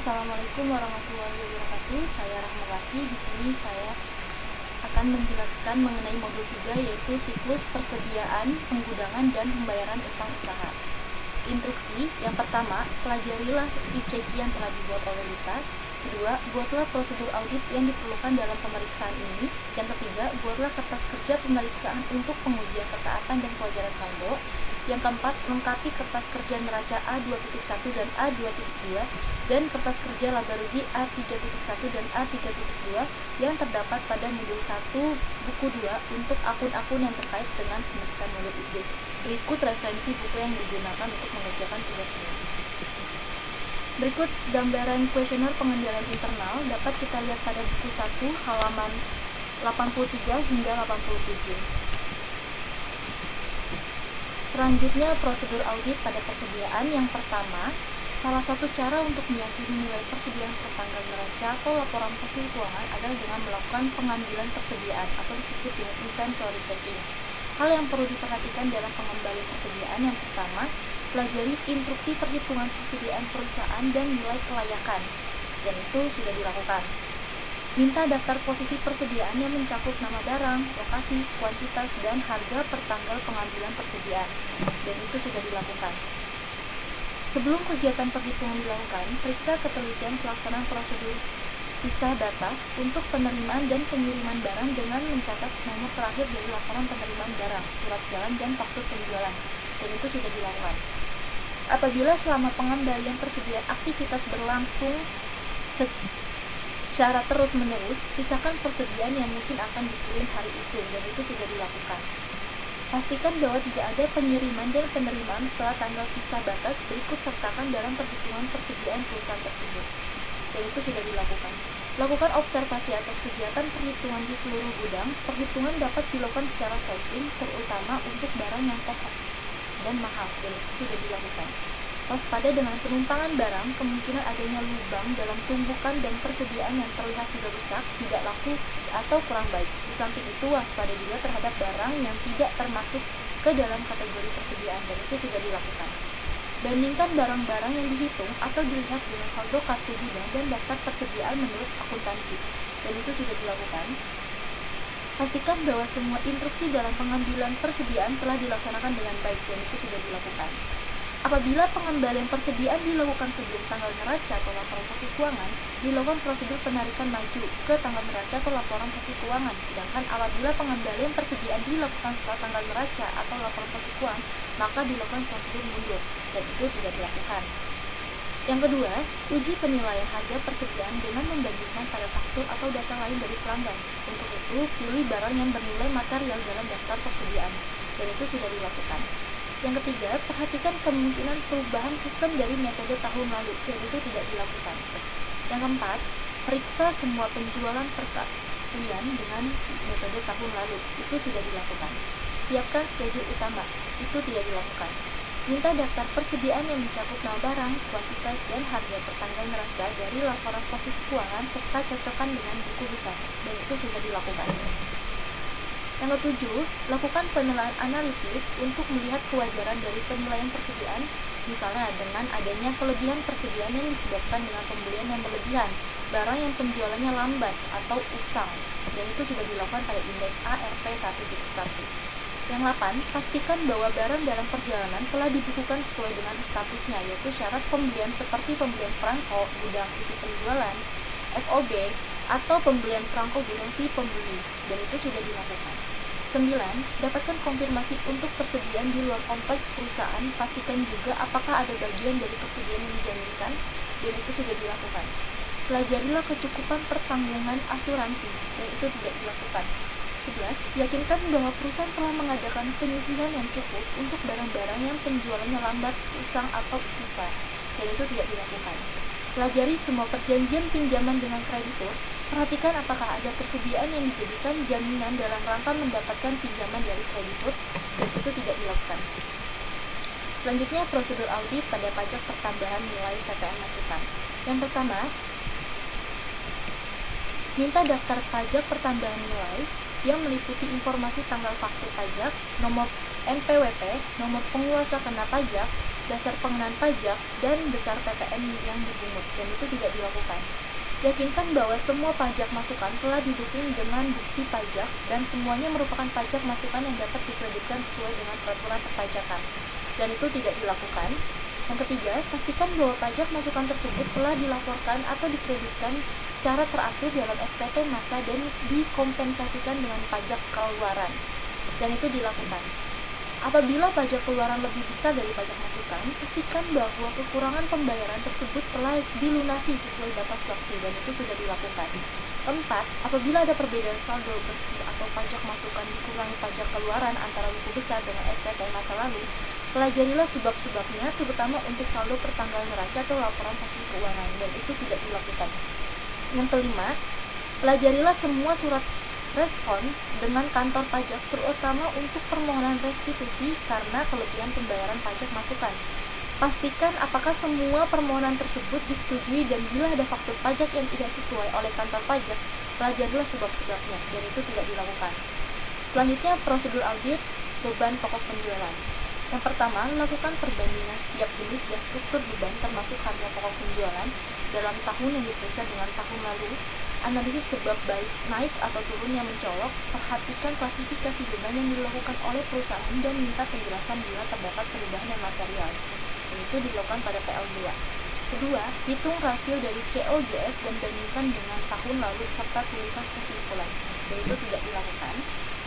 Assalamualaikum warahmatullahi wabarakatuh. Saya Rahmawati. Di sini saya akan menjelaskan mengenai modul 3, yaitu siklus persediaan, penggudangan, dan pembayaran utang usaha. Instruksi yang pertama, pelajarilah ICQ yang telah dibuat oleh Lita. Kedua, buatlah prosedur audit yang diperlukan dalam pemeriksaan ini. Yang ketiga, buatlah kertas kerja pemeriksaan untuk pengujian ketaatan dan kewajaran saldo. Yang keempat, lengkapi kertas kerja neraca A2.1 dan A2.2 dan kertas kerja laba rugi A3.1 dan A3.2 yang terdapat pada modul 1 buku 2 untuk akun-akun yang terkait dengan pemeriksaan modul ini. Berikut referensi buku yang digunakan untuk mengerjakan tugas ini. Berikut gambaran kuesioner pengendalian internal dapat kita lihat pada buku 1 halaman 83 hingga 87. Selanjutnya, prosedur audit pada persediaan. Yang pertama, salah satu cara untuk meyakini nilai persediaan per tanggal neraca atau laporan posisi keuangan adalah dengan melakukan pengambilan persediaan atau disebut dengan inventory taking. Hal yang perlu diperhatikan dalam pengembalian persediaan yang pertama, pelajari instruksi perhitungan persediaan perusahaan dan nilai kelayakan, dan itu sudah dilakukan. Minta daftar posisi persediaan yang mencakup nama barang, lokasi, kuantitas, dan harga per tanggal pengambilan persediaan, dan itu sudah dilakukan. Sebelum kegiatan perhitungan dilakukan, periksa ketelitian pelaksanaan prosedur pisah batas untuk penerimaan dan pengiriman barang dengan mencatat nomor terakhir dari laporan penerimaan barang, surat jalan, dan faktur penjualan, dan itu sudah dilakukan. Apabila selama pengembalian persediaan aktivitas berlangsung secara terus-menerus, pisahkan persediaan yang mungkin akan dikirim hari itu, dan itu sudah dilakukan. Pastikan bahwa tidak ada pengiriman dan penerimaan setelah tanggal pisah batas berikut sertakan dalam perhitungan persediaan perusahaan tersebut, dan itu sudah dilakukan. Lakukan observasi atas kegiatan perhitungan di seluruh gudang. Perhitungan dapat dilakukan secara sampling, terutama untuk barang yang pokok dan mahal, dan itu sudah dilakukan. Waspada dengan penumpangan barang, kemungkinan adanya lubang dalam tumpukan dan persediaan yang terlihat sudah rusak, tidak laku, atau kurang baik. Di samping itu, waspada juga terhadap barang yang tidak termasuk ke dalam kategori persediaan, dan itu sudah dilakukan. Bandingkan barang-barang yang dihitung atau dilihat dengan saldo kartu gudang dan daftar persediaan menurut akuntansi, dan itu sudah dilakukan. Pastikan bahwa semua instruksi dalam pengambilan persediaan telah dilaksanakan dengan baik, dan itu sudah dilakukan. Apabila pengembalian persediaan dilakukan sebelum tanggal neraca atau laporan posisi keuangan, dilakukan prosedur penarikan maju ke tanggal neraca atau laporan posisi keuangan. Sedangkan apabila pengembalian persediaan dilakukan setelah tanggal neraca atau laporan posisi keuangan, maka dilakukan prosedur mundur, dan itu tidak dilakukan. Yang kedua, uji penilaian harga persediaan dengan membandingkan pada faktur atau data lain dari pelanggan. Untuk itu, pilih barang yang bernilai material dalam daftar persediaan, dan itu sudah dilakukan. Yang ketiga, perhatikan kemungkinan perubahan sistem dari metode tahun lalu, dan itu tidak dilakukan. Yang keempat, periksa semua penjualan perkalian dengan metode tahun lalu, itu sudah dilakukan. Siapkan schedule utama, itu tidak dilakukan. Minta daftar persediaan yang mencakup nama barang, kuantitas, dan harga per tanggal neraca dari laporan posisi keuangan serta cocokkan dengan buku besar, dan itu sudah dilakukan. Yang ketujuh, lakukan penilaian analitis untuk melihat kewajaran dari penilaian persediaan, misalnya dengan adanya kelebihan persediaan yang disebabkan dengan pembelian yang berlebihan, barang yang penjualannya lambat atau usang, dan itu sudah dilakukan pada indeks ARP 1.1. Yang 8, pastikan bahwa barang dalam perjalanan telah dibukukan sesuai dengan statusnya, yaitu syarat pembelian seperti pembelian perangko gudang isi penjualan, FOB, atau pembelian perangko gudang si pembeli, dan itu sudah dilakukan. 9. Dapatkan konfirmasi untuk persediaan di luar kompleks perusahaan. Pastikan juga apakah ada bagian dari persediaan yang dijaminkan, dan itu sudah dilakukan. Pelajarilah kecukupan pertanggungan asuransi, dan itu tidak dilakukan. 11. Yakinkan bahwa perusahaan telah mengadakan penyisihan yang cukup untuk barang-barang yang penjualannya lambat, usang, atau sisa, dan itu tidak dilakukan. Pelajari semua perjanjian pinjaman dengan kreditur. Perhatikan apakah ada persediaan yang dijadikan jaminan dalam rangka mendapatkan pinjaman dari kreditur, dan itu tidak dilakukan. Selanjutnya, prosedur audit pada pajak pertambahan nilai PPN masukan. Yang pertama, minta daftar pajak pertambahan nilai yang meliputi informasi tanggal faktur pajak, nomor NPWP, nomor penguasa kena pajak, dasar pengenaan pajak, dan besar PPN yang dipungut, dan itu tidak dilakukan. Yakinkan bahwa semua pajak masukan telah didukung dengan bukti pajak dan semuanya merupakan pajak masukan yang dapat dikreditkan sesuai dengan peraturan perpajakan, dan itu tidak dilakukan. Yang ketiga, pastikan bahwa pajak masukan tersebut telah dilaporkan atau dikreditkan secara teratur dalam SPT masa dan dikompensasikan dengan pajak keluaran, dan itu dilakukan. Apabila pajak keluaran lebih besar dari pajak masukan, pastikan bahwa kekurangan pembayaran tersebut telah dilunasi sesuai batas waktu, dan itu sudah dilakukan. Keempat, apabila ada perbedaan saldo bersih atau pajak masukan dikurangi pajak keluaran antara buku besar dengan SPT masa lalu, pelajarilah sebab-sebabnya, terutama untuk saldo pertanggal neraca atau laporan hasil keuangan, dan itu tidak dilakukan. Yang kelima, pelajarilah semua surat respon dengan kantor pajak, terutama untuk permohonan restitusi karena kelebihan pembayaran pajak masukan. Pastikan apakah semua permohonan tersebut disetujui, dan bila ada faktur pajak yang tidak sesuai oleh kantor pajak, pelajarilah sebab-sebabnya, dan itu tidak dilakukan. Selanjutnya, prosedur audit beban pokok penjualan. Yang pertama, lakukan perbandingan setiap jenis dan struktur beban termasuk harga pokok penjualan dalam tahun yang diperiksa dengan tahun lalu. Analisis sebab naik atau turun yang mencolok, perhatikan klasifikasi beban yang dilakukan oleh perusahaan dan minta penjelasan bila terdapat perubahan yang material. Dan itu dilakukan pada PL2. Kedua, hitung rasio dari COGS dan bandingkan dengan tahun lalu serta tulisan kesimpulan. Dan itu tidak dilakukan.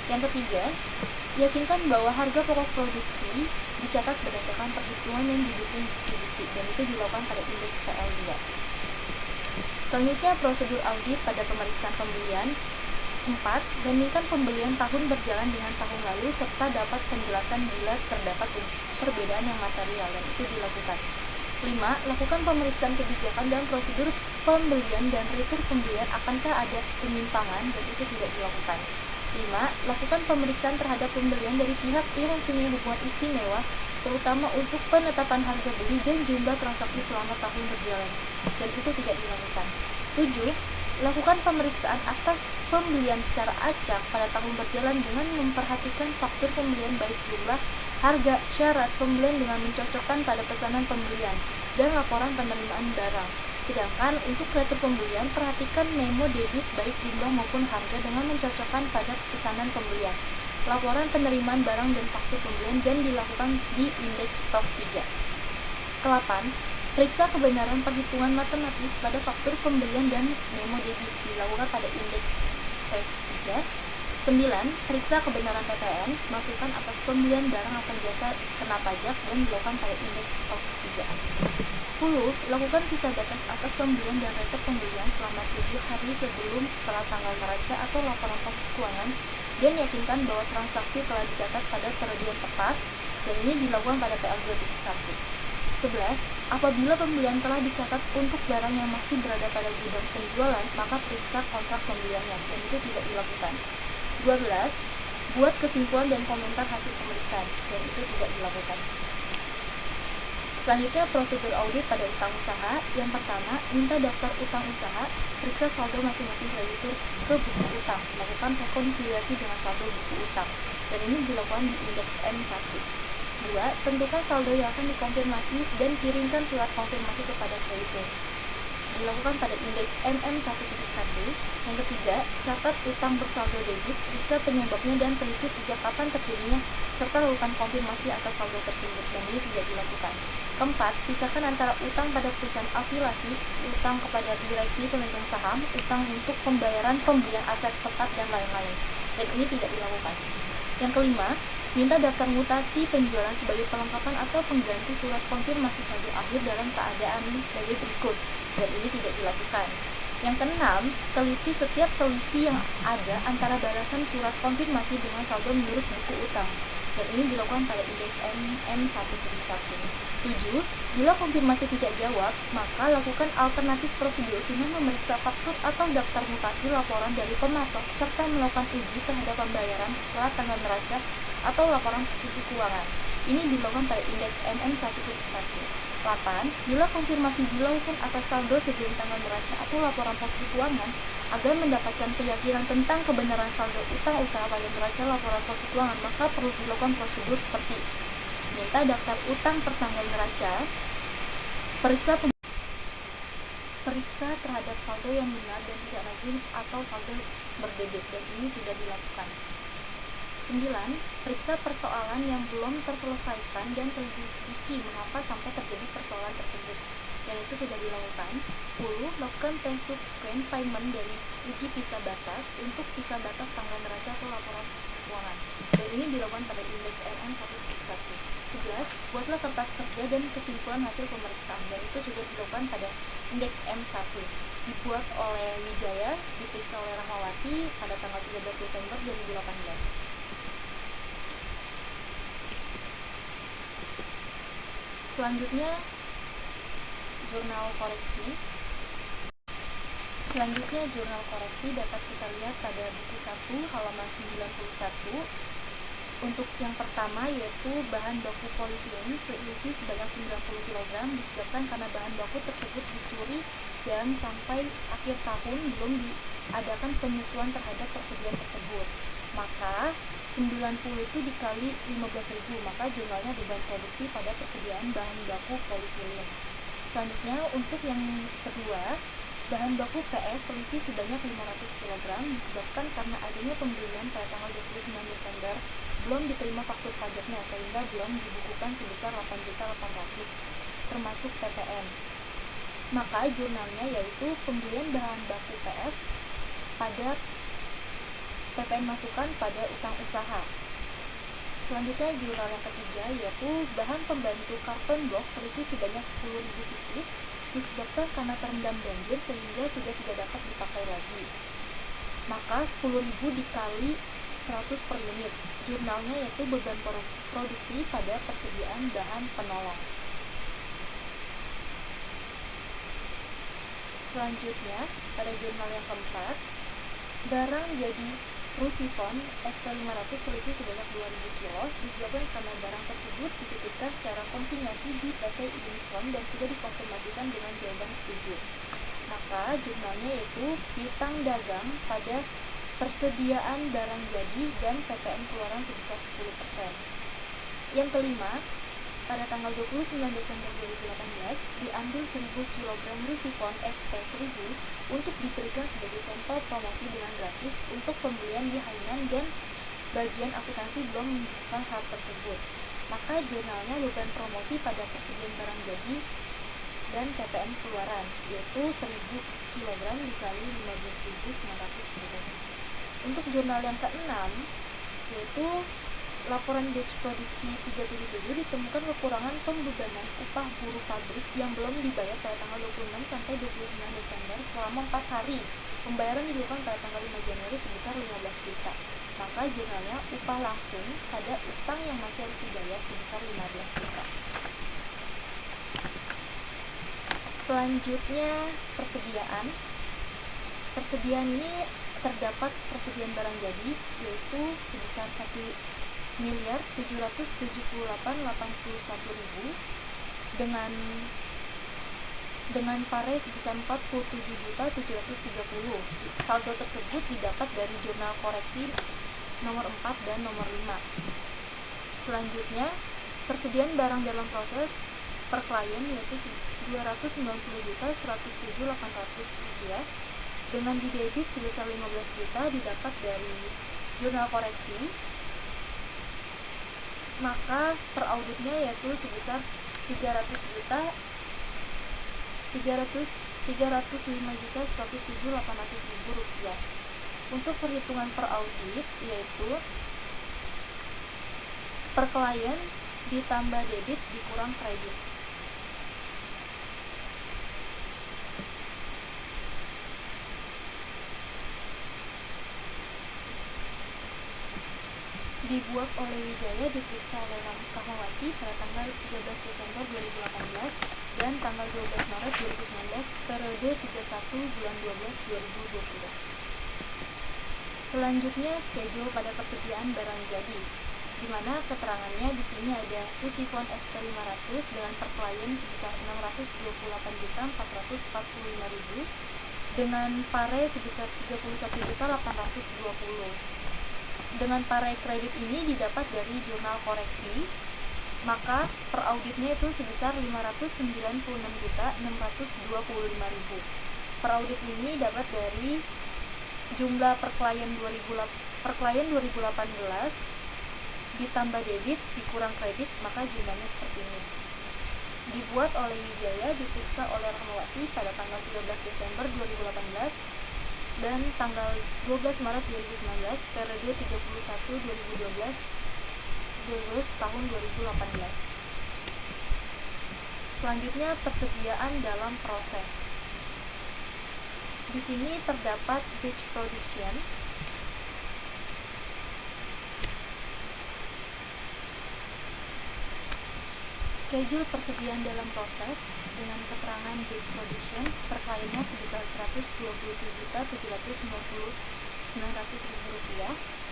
Yang ketiga, yakinkan bahwa harga pokok produksi dicatat berdasarkan perhitungan yang didukung bukti, dan itu dilakukan pada indeks PL2. Selanjutnya, prosedur audit pada pemeriksaan pembelian. 4. Bandingkan pembelian tahun berjalan dengan tahun lalu serta dapat penjelasan bila terdapat perbedaan yang material, dan itu dilakukan. 5. Lakukan pemeriksaan kebijakan dan prosedur pembelian dan retur pembelian akankah ada penyimpangan, dan itu tidak dilakukan. 5. Lakukan pemeriksaan terhadap pembelian dari pihak yang mempunyai hubungan istimewa, terutama untuk penetapan harga beli dan jumlah transaksi selama tahun berjalan, dan itu tidak dilakukan. 7. Lakukan pemeriksaan atas pembelian secara acak pada tahun berjalan dengan memperhatikan faktur pembelian baik jumlah, harga, syarat pembelian dengan mencocokkan pada pesanan pembelian, dan laporan penerimaan barang. Sedangkan untuk retur pembelian, perhatikan memo debit baik jumlah maupun harga dengan mencocokkan pada pesanan pembelian, laporan penerimaan barang dan faktur pembelian, dan dilakukan di indeks stok 3. Ke-8, periksa kebenaran perhitungan matematis pada faktur pembelian dan memo debit, dilakukan pada indeks F3. 9. Periksa kebenaran PPN, masukan atas pembelian barang atau jasa kena pajak, dan dilakukan pada indeks stok 3. 10. Lakukan kisah batas atas pembelian dan retur pembelian selama 7 hari sebelum setelah tanggal neraca atau laporan posisi keuangan, dan yakinkan bahwa transaksi telah dicatat pada periode yang tepat, dan ini dilakukan pada PL2.1. 11. Apabila pembelian telah dicatat untuk barang yang masih berada pada gudang penjualan, maka periksa kontrak pembeliannya, dan itu tidak dilakukan. 12. Buat kesimpulan dan komentar hasil pemeriksaan, dan itu tidak dilakukan. Selanjutnya, prosedur audit pada utang usaha. Yang pertama, minta daftar utang usaha, periksa saldo masing-masing kreditur ke buku utang, lakukan rekonsiliasi dengan saldo buku utang, dan ini dilakukan di indeks M1. 2. Tentukan saldo yang akan dikonfirmasi dan kirimkan surat konfirmasi kepada kreditur, dilakukan pada indeks MM1.1. Yang ketiga, catat utang bersaldo debit, periksa penyebabnya dan teliti sejak kapan terjadinya, serta lakukan konfirmasi atas saldo tersebut, dan ini tidak dilakukan. Keempat, pisahkan antara utang pada perusahaan afiliasi, utang kepada direksi pemegang saham, utang untuk pembayaran pembelian aset tetap, dan lain-lain, dan ini tidak dilakukan. Yang kelima, minta daftar mutasi penjualan sebagai pelengkapan atau pengganti surat konfirmasi saldo akhir dalam keadaan sebagai berikut, dan ini tidak dilakukan. Yang keenam, teliti setiap selisih yang ada antara balasan surat konfirmasi dengan saldo menurut buku utang, dan ini dilakukan pada indeks M1.1. 7. Bila konfirmasi tidak jawab, maka lakukan alternatif prosedur dengan memeriksa faktur atau daftar mutasi laporan dari pemasok, serta melakukan uji terhadap pembayaran setelah tanggal neraca atau laporan posisi keuangan. Ini dilakukan pada indeks MM1.1. 8. Bila konfirmasi dilakukan atas saldo sebelum tanggal neraca atau laporan posisi keuangan, agar mendapatkan keyakinan tentang kebenaran saldo utang usaha pada neraca laporan posisi keuangan, maka perlu dilakukan prosedur seperti Minta daftar utang pertanggal neraca, periksa terhadap saldo yang benar dan tidak lazim atau saldo berdebit, dan ini sudah dilakukan. 9. Periksa persoalan yang belum terselesaikan dan selidiki mengapa sampai terjadi persoalan tersebut, dan itu sudah dilakukan. 10. Lakukan pre-subsequent payment dari uji pisah batas untuk pisah batas tanggal neraca atau laporan keuangan, dan ini dilakukan pada indeks RM 1x1. 11. Buatlah kertas kerja dan kesimpulan hasil pemeriksaan, dan itu sudah dilakukan pada indeks M1. Dibuat oleh Wijaya, diperiksa oleh Rahmawati pada tanggal 13 Desember 2018. Selanjutnya, jurnal koreksi. Dapat kita lihat pada buku 1 halaman 91. Untuk yang pertama yaitu bahan baku polietilen seisi sebanyak 90 kg disebabkan karena bahan baku tersebut dicuri dan sampai akhir tahun belum diadakan penyesuaian terhadap persediaan tersebut. Maka 90 itu dikali 15.000, maka jumlahnya beban produksi pada persediaan bahan baku polietilen. Selanjutnya untuk yang kedua, bahan baku PS selisih sebanyak 500 kg disebabkan karena adanya pembelian pada tanggal 29 Desember belum diterima faktur pajaknya sehingga belum dibukukan sebesar 8.800 termasuk PPN. Maka jurnalnya yaitu pembelian bahan baku PS pada PPN masukan pada utang usaha. Selanjutnya jurnal yang ketiga yaitu bahan pembantu karton blok selisih sebanyak 10.000 pieces disebabkan karena terendam banjir sehingga sudah tidak dapat dipakai lagi. Maka 10.000 dikali 100 per unit. Jurnalnya yaitu beban produksi pada persediaan bahan penolong. Selanjutnya pada jurnal yang keempat, barang jadi Rusifon SP500 selisih sebanyak 2.000 kg disebabkan karena barang tersebut dititipkan secara konsinyasi di PT Unifon dan sudah dikonfirmasikan dengan jawaban setuju. Maka jurnalnya yaitu piutang dagang pada persediaan barang jadi dan PPN keluaran sebesar 10%. Yang kelima, pada tanggal 29 Desember 2018 diambil 1.000 kg Rusifon SP1000 untuk diberikan sebagai sampel promosi dengan gratis untuk pembelian di Hainan dan bagian akuntansi belum menunjukkan hal tersebut. Maka jurnalnya beban promosi pada persediaan barang jadi dan PPN keluaran yaitu 1.000 kg dikali 15.900 kg. Untuk jurnal yang keenam yaitu laporan batch produksi 377 ditemukan kekurangan pembebanan upah buruh pabrik yang belum dibayar pada tanggal 26 sampai 29 Desember selama 4 hari. Pembayaran dilakukan pada tanggal 5 Januari sebesar 15 juta. Maka jurnalnya upah langsung pada utang yang masih harus dibayar sebesar 15 juta. Selanjutnya persediaan. Persediaan ini terdapat persediaan barang jadi yaitu sebesar 1.778.081.000 dengan pare sebesar 47.730. Saldo tersebut didapat dari jurnal koreksi nomor 4 dan nomor 5. Selanjutnya persediaan barang dalam proses per klien yaitu 290.107.800 rupiah dengan didebit sebesar 15 juta didapat dari jurnal koreksi. Maka per auditnya yaitu sebesar 305.107.800 rupiah. Untuk perhitungan per audit yaitu per klien ditambah debit dikurang kredit. Dibuat oleh Wijaya, diperiksa oleh Rahmawati pada tanggal 13 Desember 2018 dan tanggal 12 Maret 2019 periode 31 bulan 12 2020. Selanjutnya schedule pada persediaan barang jadi, di mana keterangannya di sini ada Rusifon SP500 dengan per klien sebesar 628.445.000 dengan pare sebesar 31.820. Dengan pare kredit ini didapat dari jurnal koreksi maka per auditnya itu sebesar 596.625.000. Per audit ini dapat dari jumlah per klien 2018 ditambah debit dikurang kredit, maka jumlahnya seperti ini. Dibuat oleh Wijaya, diperiksa oleh Rahmawati pada tanggal 13 Desember 2018 dan tanggal 12 Maret 2019, periode 31/2012 tahun 2018. Selanjutnya, persediaan dalam proses. Di sini terdapat batch production, schedule persediaan dalam proses dengan keterangan batch production per kliennya sebesar Rp127.799.900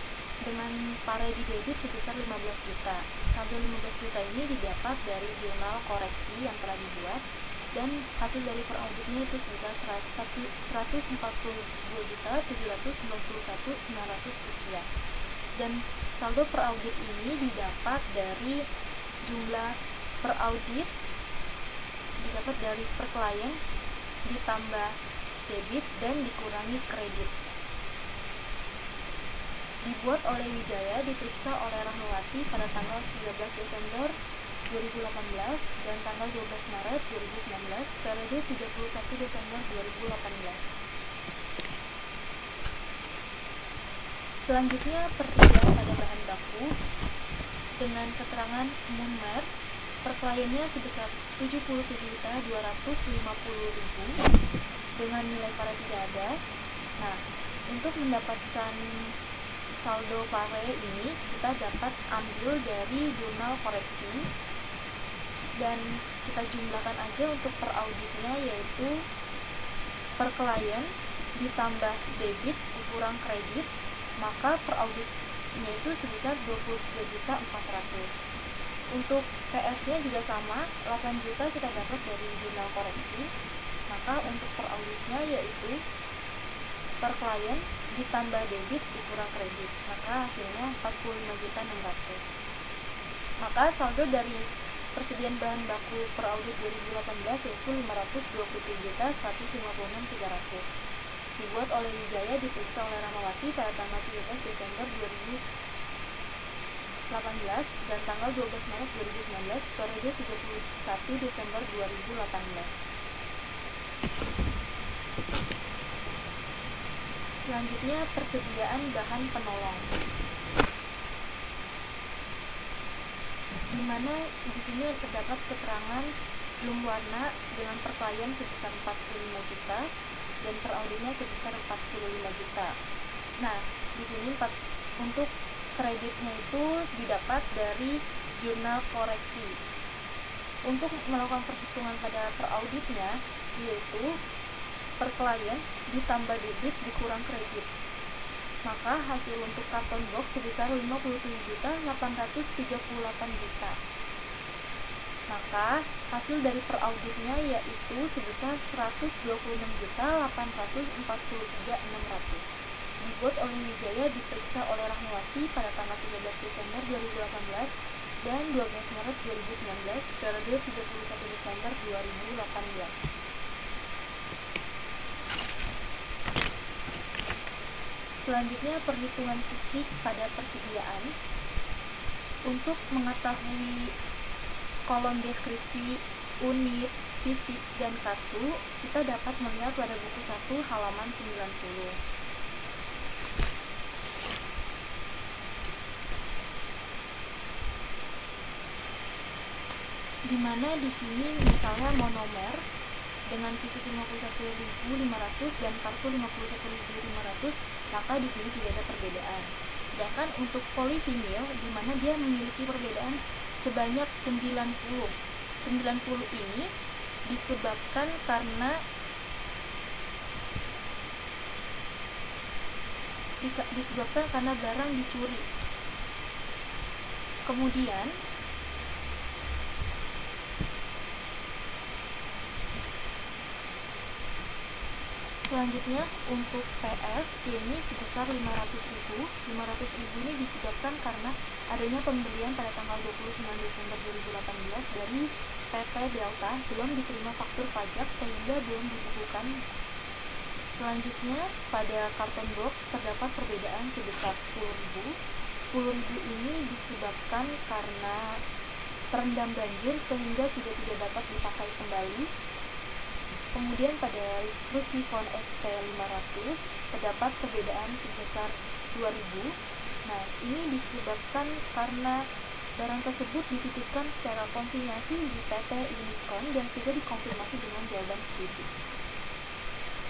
dengan paredi debit sebesar 15 juta. Saldo 15 juta ini didapat dari jurnal koreksi yang telah dibuat dan hasil dari per auditnya itu sebesar Rp142.791.900 dan saldo per audit ini didapat dari jumlah per audit didapat dari per klien ditambah debit dan dikurangi kredit. Dibuat oleh Wijaya, diperiksa oleh Rahmawati pada tanggal 13 Desember 2018 dan tanggal 12 Maret 2019, periode 31 Desember 2018. Selanjutnya, persediaan pada bahan baku dengan keterangan Munmer per kliennya sebesar Rp77.250.000 dengan nilai pare tidak ada. Nah, untuk mendapatkan saldo pare ini kita dapat ambil dari jurnal koreksi dan kita jumlahkan aja untuk per auditnya, yaitu per klien ditambah debit dikurang kredit, maka per auditnya itu sebesar Rp23.400.000. Untuk PS-nya juga sama, 8 juta kita dapat dari jurnal koreksi, maka untuk per auditnya yaitu per klien ditambah debit dikurang kredit, maka hasilnya Rp45.600.000. Maka saldo dari persediaan bahan baku per audit 2018 yaitu Rp527.156.300. Dibuat oleh Wijaya, diperiksa oleh Rahmawati pada tanggal 13 Desember 2018 dan tanggal 12 Maret 2019, periode 31 Desember 2018. Selanjutnya, persediaan bahan penolong, di mana di sini terdapat keterangan belum warna dengan per klien sebesar 45 juta dan per auditnya sebesar 45 juta. Nah, di sini untuk kreditnya itu didapat dari jurnal koreksi. Untuk melakukan perhitungan pada per auditnya yaitu per klien ditambah debit dikurang kredit, maka hasil untuk karton box sebesar Rp57.838.000. Maka hasil dari per auditnya yaitu sebesar Rp126.843.600. Dibuat oleh Wijaya, diperiksa oleh Rahmawati pada tanggal 13 Desember 2018 dan 12 Maret 2019, periode 31 Desember 2018. Selanjutnya, perhitungan fisik pada persediaan. Untuk mengetahui kolom deskripsi unit, fisik, dan kartu, kita dapat melihat pada buku 1 halaman 90. Di mana di sini misalnya monomer dengan fisik 51.500 dan kartu 51.500, maka di sini tidak ada perbedaan. Sedangkan untuk polivinil, di mana dia memiliki perbedaan sebanyak 90. 90 ini disebabkan karena barang dicuri. Kemudian selanjutnya untuk PS ini sebesar 500.000. 500.000 ini disebabkan karena adanya pembelian pada tanggal 29 Desember 2018 dari PT Delta belum diterima faktur pajak sehingga belum dibukukan. Selanjutnya, pada karton box terdapat perbedaan sebesar 10.000. 10.000 ini disebabkan karena terendam banjir sehingga sudah tidak dapat dipakai kembali. Kemudian pada Lucifon SP500 terdapat perbedaan sebesar 2.000. Nah, ini disebabkan karena barang tersebut dititipkan secara konsinyasi di PT Unicorn dan sudah dikonfirmasi dengan jawaban setuju.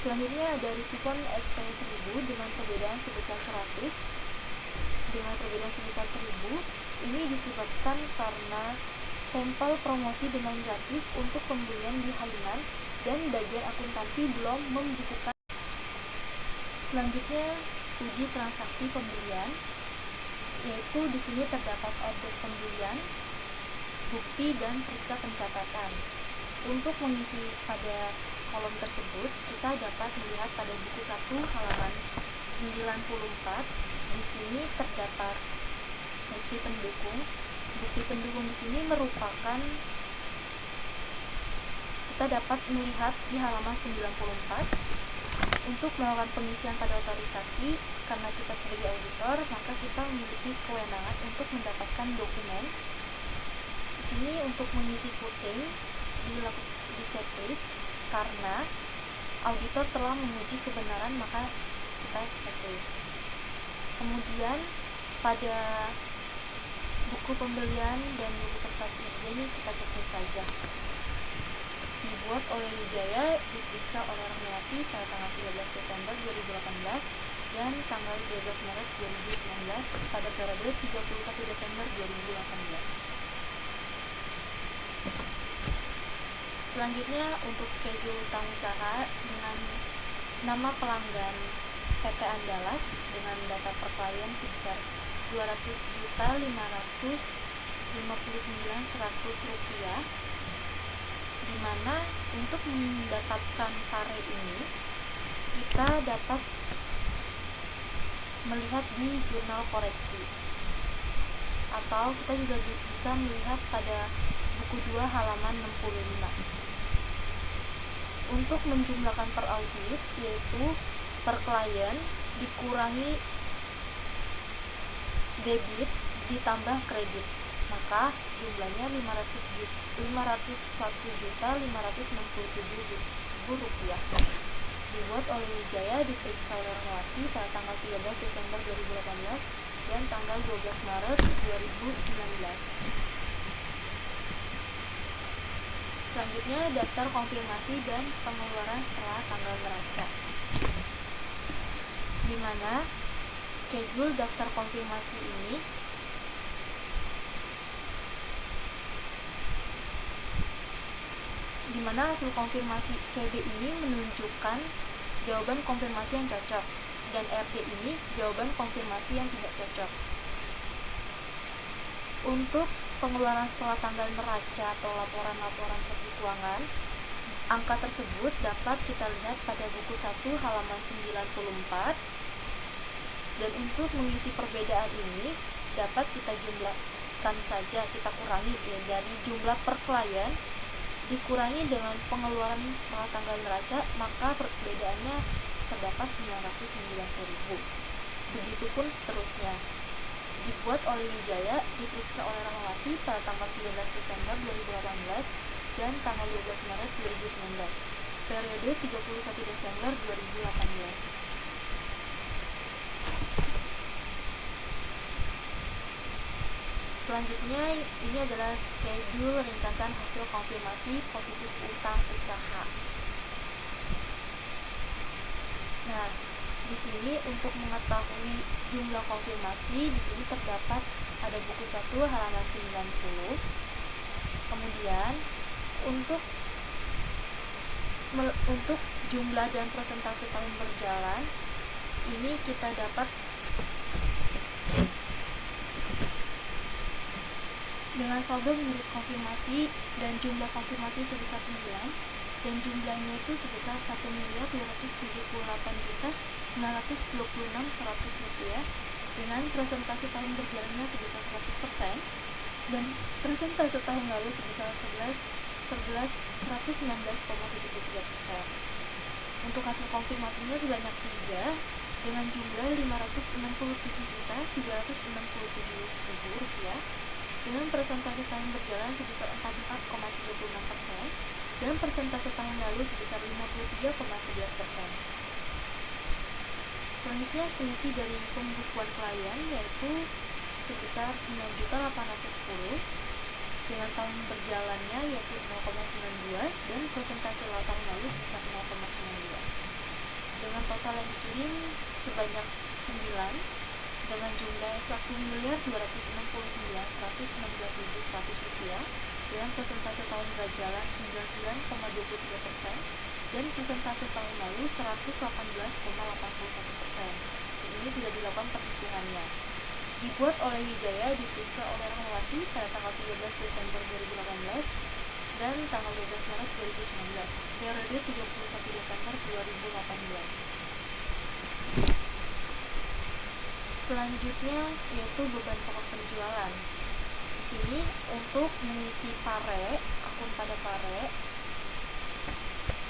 Selanjutnya ada Lucifon SP1000 dengan perbedaan sebesar 100. Dengan perbedaan sebesar 1000, ini disebabkan karena sampel promosi dengan gratis untuk pembelian di halaman dan bagian akuntansi belum membukukan. Selanjutnya, uji transaksi pembelian, yaitu di sini terdapat order pembelian, bukti, dan periksa pencatatan. Untuk mengisi pada kolom tersebut, kita dapat melihat pada buku 1 halaman 94. Di sini terdapat bukti pendukung. Bukti pendukung di sini merupakan, kita dapat melihat di halaman 94. Untuk melakukan pengisian pada otorisasi, karena kita sebagai auditor, maka kita memiliki kewenangan untuk mendapatkan dokumen. Di sini untuk mengisi footing di checklist, karena auditor telah menguji kebenaran, maka kita checklist. Kemudian pada buku pembelian dan buku kertas ini kita checklist saja. Dibuat oleh Wijaya, diperiksa oleh Rahmawati pada tanggal 13 Desember 2018 dan tanggal 12 Maret 2019 pada periode 31 Desember 2018. Selanjutnya untuk schedule utang usaha dengan nama pelanggan PT Andalas dengan data per klien sebesar Rp200.559.100, di mana untuk mendapatkan pare ini kita dapat melihat di jurnal koreksi, atau kita juga bisa melihat pada buku 2 halaman 65. Untuk menjumlahkan per audit, yaitu per klien dikurangi debit ditambah kredit, maka jumlahnya Rp501.567.000. Dibuat oleh Wijaya, diperiksa oleh Rahmawati pada tanggal 13 Desember 2018 dan tanggal 12 Maret 2019. Selanjutnya, daftar konfirmasi dan pengeluaran setelah tanggal neraca, di mana schedule daftar konfirmasi ini di mana hasil konfirmasi CB ini menunjukkan jawaban konfirmasi yang cocok dan RD ini jawaban konfirmasi yang tidak cocok. Untuk pengeluaran setelah tanggal neraca atau laporan-laporan posisi keuangan, angka tersebut dapat kita lihat pada buku 1 halaman 94. Dan untuk mengisi perbedaan ini dapat kita jumlahkan saja, kita kurangi ya, dari jumlah per klien dikurangi dengan pengeluaran setelah tanggal neraca, maka perbedaannya terdapat 990.000. Begitupun seterusnya. Dibuat oleh Wijaya, diperiksa oleh Rahmawati pada tanggal 13 Desember 2018 dan tanggal 12 Maret 2019, periode 31 Desember 2018. Selanjutnya, ini adalah schedule ringkasan hasil konfirmasi positif utang usaha. Nah, di sini untuk mengetahui jumlah konfirmasi, di sini terdapat ada buku 1 halaman 90. Kemudian untuk jumlah dan persentase tahun berjalan, ini kita dapat dengan saldo menurut konfirmasi dan jumlah konfirmasi sebesar 9 dan jumlahnya itu sebesar Rp1.278.926.100. dengan presentasi tahun berjalannya sebesar 100% dan presentase tahun lalu sebesar 119,73%. Untuk hasil konfirmasinya sebanyak 3 dengan jumlah Rp567.367.000 dengan persentase tahun berjalan sebesar 44,36% dan persentase tahun lalu sebesar 53,11%. Selanjutnya selisih dari pembukuan klien yaitu sebesar 9.810 dengan tahun berjalannya yaitu 0,92 dan persentase tahun lalu sebesar 0,92. Dengan total yang dikirim sebanyak 9 dengan jumlah Rp1.269.116.100 dengan persentase tahun berjalan 99,23% dan persentase tahun lalu 118,81%. Ini sudah dilakukan perhitungannya. Dibuat oleh Wijaya, diperiksa oleh Rahmawati pada tanggal 13 Desember 2018 dan tanggal 12 Maret 2019, periode 31 Desember 2018. Selanjutnya yaitu beban pokok penjualan. Di sini untuk mengisi pare, akun pada pare,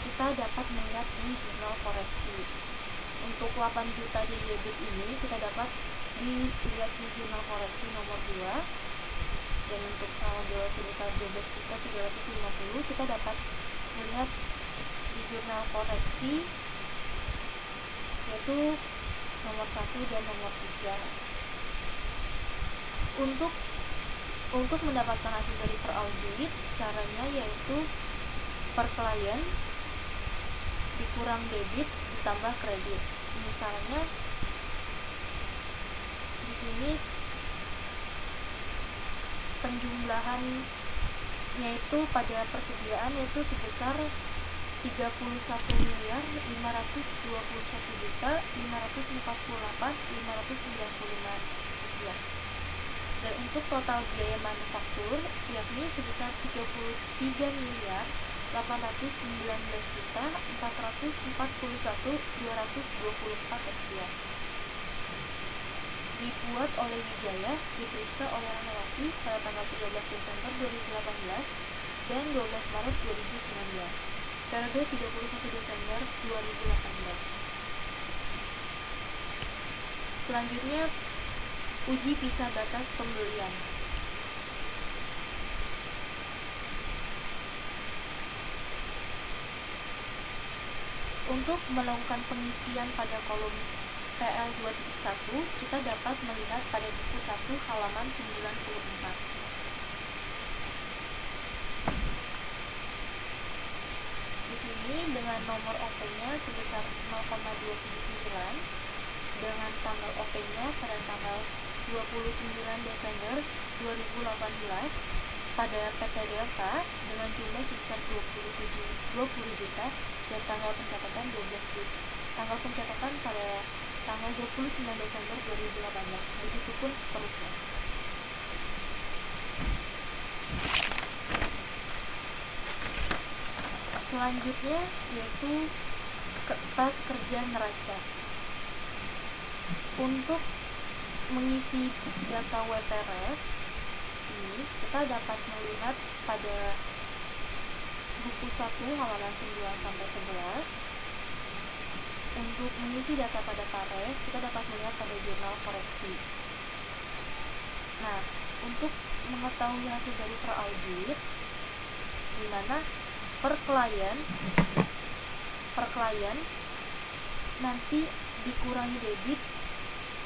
kita dapat melihat di jurnal koreksi. Untuk 8 juta di debit ini kita dapat dilihat di jurnal koreksi nomor 2, dan untuk saldo sebesar 12.350 kita dapat melihat di jurnal koreksi yaitu nomor 1 dan nomor 3. Untuk mendapatkan hasil dari per audit, caranya yaitu per klien dikurang debit ditambah kredit. Misalnya di sini penjumlahannya itu pada persediaan yaitu sebesar 31.521.548.595 rupiah. Dan untuk total biaya manufaktur yakni sebesar 33.819.441.224 rupiah. Dibuat oleh Wijaya, diperiksa oleh Rahmawati pada tanggal 13 Desember 2018 dan 12 Maret 2019, periode 31 Desember 2018. Selanjutnya uji pisah batas pembelian. Untuk melakukan pengisian pada kolom PL 2.1, kita dapat melihat pada buku 1 halaman 94. Di sini dengan nomor OP-nya sebesar 0,279 dengan tanggal OP-nya pada tanggal 29 Desember 2018 pada PT Delta dengan jumlah sebesar 20 juta dan tanggal pencatatan 12 juta. Tanggal pencatatan pada tanggal 29 Desember 2018. Begitupun seterusnya. Selanjutnya yaitu kertas kerja neraca. Untuk mengisi data WPRF ini kita dapat melihat pada buku 1 halaman 9 sampai 11. Untuk mengisi data pada pare kita dapat melihat pada jurnal koreksi. Nah, untuk mengetahui hasil dari per audit di mana per klien nanti dikurangi debit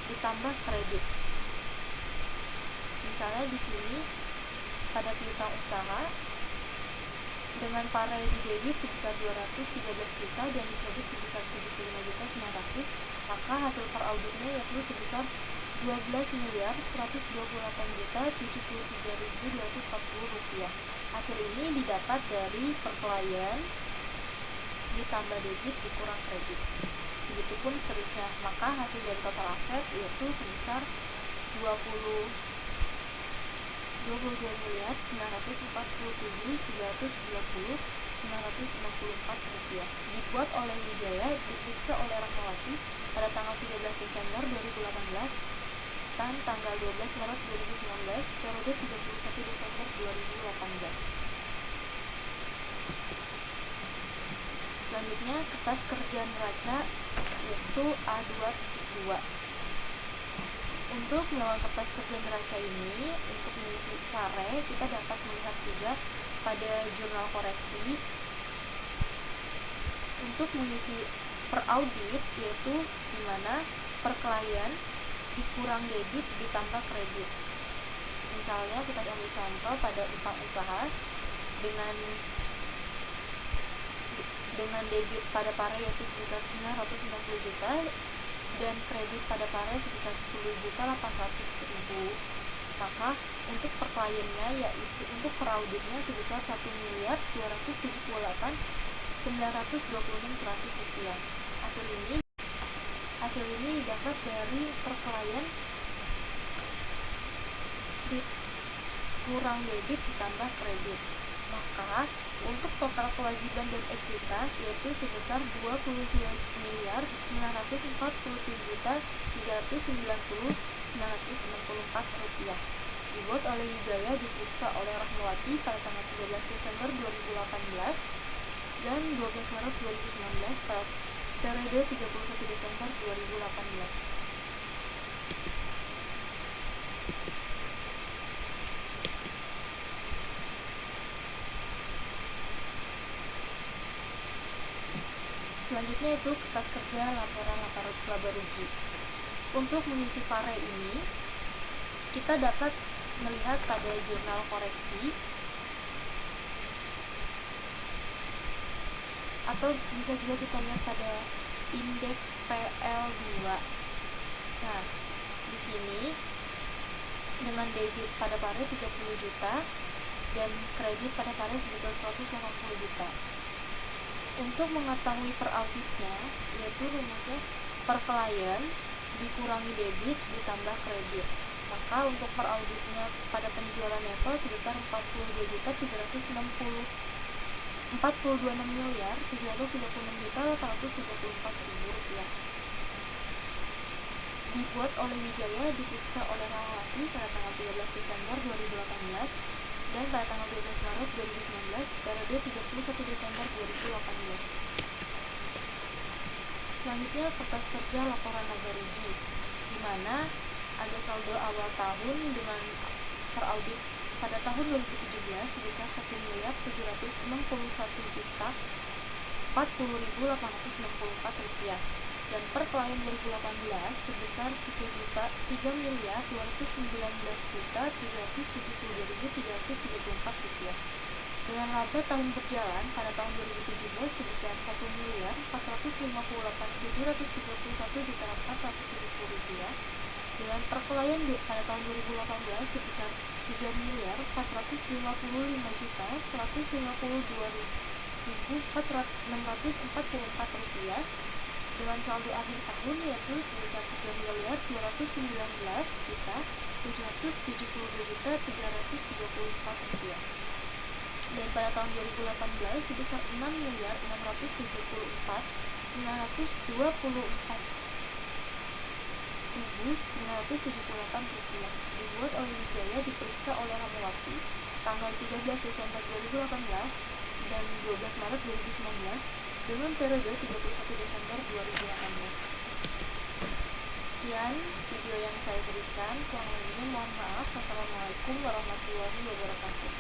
ditambah kredit. Misalnya di sini pada piutang usaha dengan pare di debit sebesar 213 juta dan di kredit sebesar 75.900, maka hasil per auditnya yaitu sebesar 12.128.073.240 rupiah. Hasil ini didapat dari per klien ditambah debit dikurang kredit. Begitupun seterusnya, maka hasil dari total aset yaitu sebesar 22.947.320.964 rupiah. Dibuat oleh Wijaya, diperiksa oleh Rahmawati pada tanggal 13 Desember 2018 Jabatan tanggal 12 Maret 2019 periode 31 Desember 2018. Selanjutnya kertas kerja neraca yaitu A2.2. Untuk melawan kertas kerja neraca ini, untuk mengisi pare kita dapat melihat juga pada jurnal koreksi. Untuk mengisi per audit yaitu dimana per klien dikurang debit ditambah kredit. Misalnya kita ambil contoh pada utang usaha dengan debit pada pare yaitu sebesar 990 juta dan kredit pada pare sebesar 10.800.000. Maka untuk per kliennya yaitu untuk per auditnya sebesar 1.278.926.100 rupiah. Hasil ini didapat dari per klien kurang debit ditambah kredit. Maka untuk total kewajiban dan ekuitas yaitu sebesar 20.940.390.964 rupiah. Dibuat oleh Wijaya, diperiksa oleh Rahmawati pada tanggal 13 Desember 2018 dan 12 Maret 2019 pada periode 31 Desember 2018. Selanjutnya itu kertas kerja laporan laba rugi. Untuk mengisi pare ini, kita dapat melihat pada jurnal koreksi atau bisa juga kita lihat pada indeks PL2. Nah, di sini dengan debit pada pare 30 juta dan kredit pada pare sebesar 180 juta. Untuk mengetahui per auditnya, yaitu rumusnya per klien dikurangi debit ditambah kredit. Maka untuk per auditnya pada penjualan level sebesar 42.336.834.000 rupiah. Dibuat oleh Wijaya, diperiksa oleh Rahmawati pada tanggal 13 Desember 2018 dan pada tanggal 12 Maret 2019 periode 31 Desember 2018. Selanjutnya kertas kerja laporan laba rugi, di mana ada saldo awal tahun dengan per audit pada tahun 2017 sebesar 1.761.040.864 rupiah dan per klien 2018 sebesar 3.319.372.334 rupiah. Dengan laba tahun berjalan pada tahun 2017 sebesar 1.458.731.470 rupiah, dengan per klien pada tahun 2018 sebesar 3.452.152.644 rupiah, dengan saldo akhir tahun yaitu sebesar 3.219.772.334 rupiah. Dan pada tahun 2018 sebesar 6.624.924.978 rupiah. Dibuat oleh Wijaya, diperiksa oleh Rahmawati tanggal 13 Desember 2018 dan 12 Maret 2019 dengan periode 31 Desember 2018. Sekian video yang saya berikan, kurang lebihnya mohon maaf. Wassalamualaikum warahmatullahi wabarakatuh.